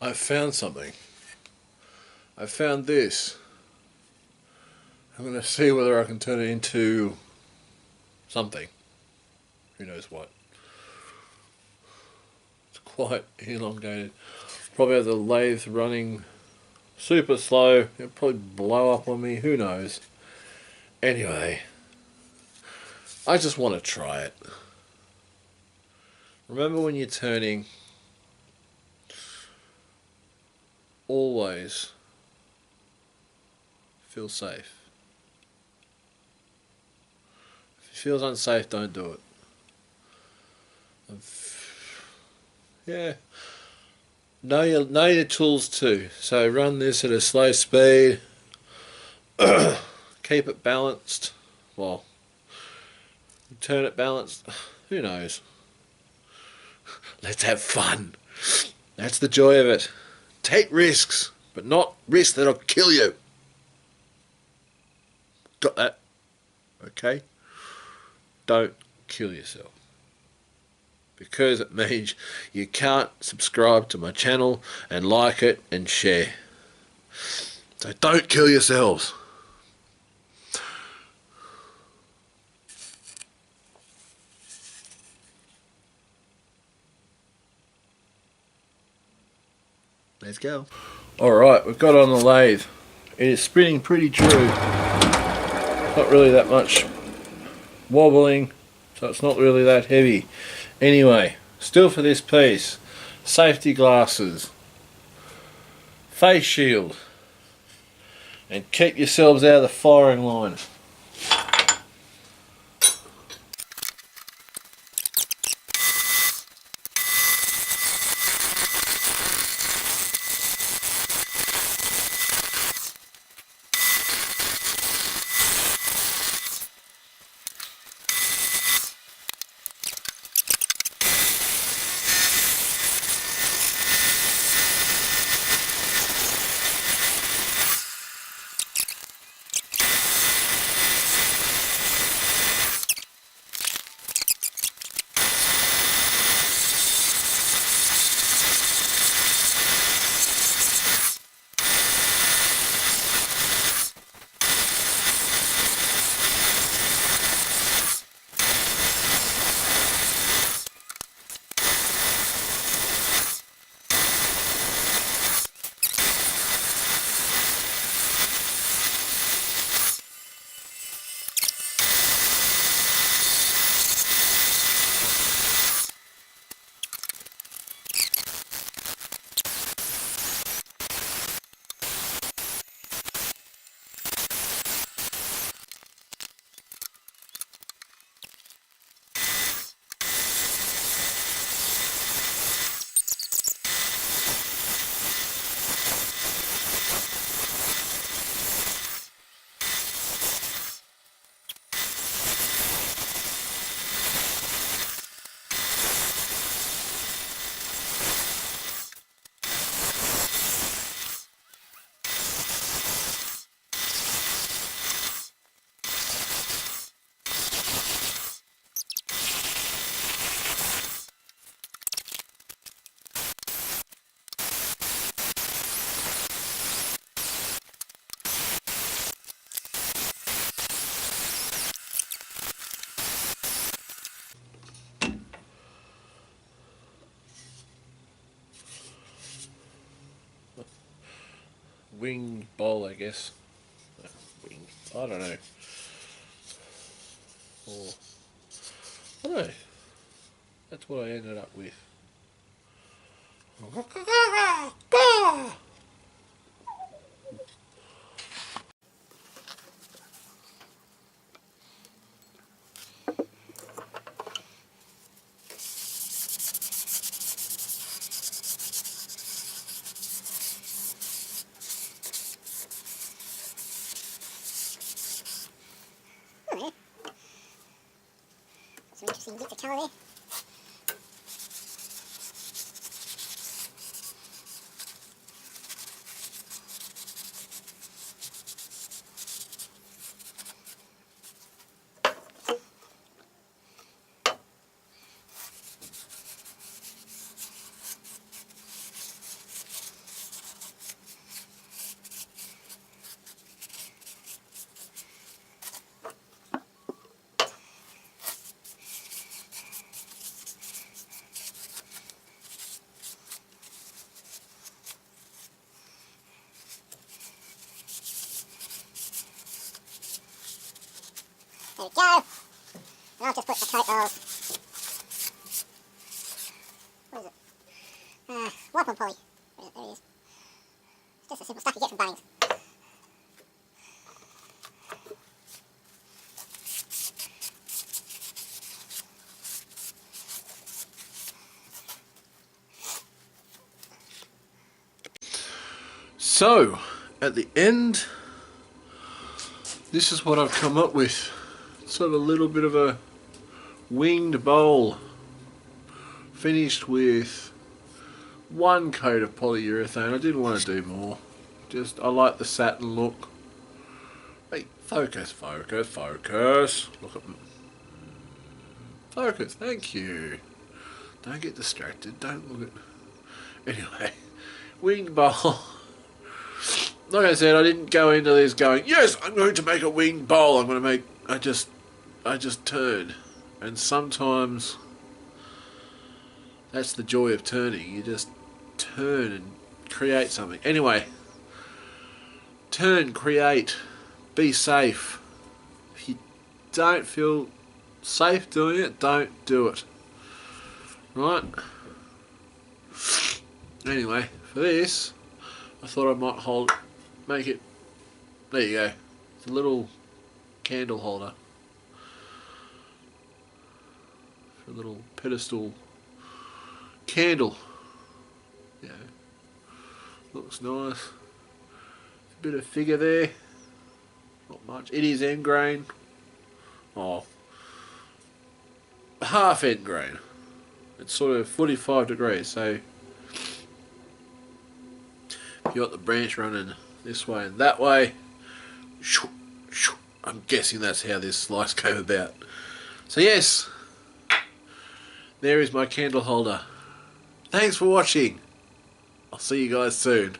I found something. I found this. I'm going to see whether I can turn it into something. Who knows what. It's quite elongated. Probably have the lathe running super slow. It'll probably blow up on me. Who knows. Anyway, I just want to try it. Remember, when you're turning, always feel safe. If it feels unsafe, don't do it. Yeah. Know your tools too. So run this at a slow speed. Keep it balanced. Well, turn it balanced. Who knows? Let's have fun. That's the joy of it. Take risks, but not risks that'll kill you. Got that? Okay? Don't kill yourself. Because it means you can't subscribe to my channel and like it and share. So don't kill yourselves. Let's go. Alright, we've got on the lathe. It is spinning pretty true. Not really that much wobbling, so it's not really that heavy. Anyway, still for this piece, safety glasses, face shield, and keep yourselves out of the firing line. Wing bowl, I guess. Wing. I don't know. Or I don't know. That's what I ended up with. Some interesting bits of colour there. There we go. And I'll just put the coat of, what is it? Wipe on poly. There it is. It's just the simple stuff you get from Bunnings. So, at the end, this is what I've come up with. Sort of a little bit of a winged bowl, finished with one coat of polyurethane. I didn't want to do more. Just, I like the satin look. Hey, focus, focus, focus. Look at me. Focus, thank you. Don't get distracted, don't look at... Anyway, winged bowl. Like I said, I didn't go into this going, yes, I'm going to make a winged bowl. I'm going to make... I just turn. And sometimes that's the joy of turning. You just turn and create something. Anyway, turn, create, be safe. If you don't feel safe doing it, don't do it. Right? Anyway, for this, I thought I might make it, there you go, it's a little candle holder for a little pedestal candle. Yeah, looks nice. A bit of figure there, not much. It is end grain. Oh, half end grain. It's sort of 45 degrees, so if you got the branch running this way and that way, I'm guessing that's how this slice came about. So yes, there is my candle holder. Thanks for watching. I'll see you guys soon.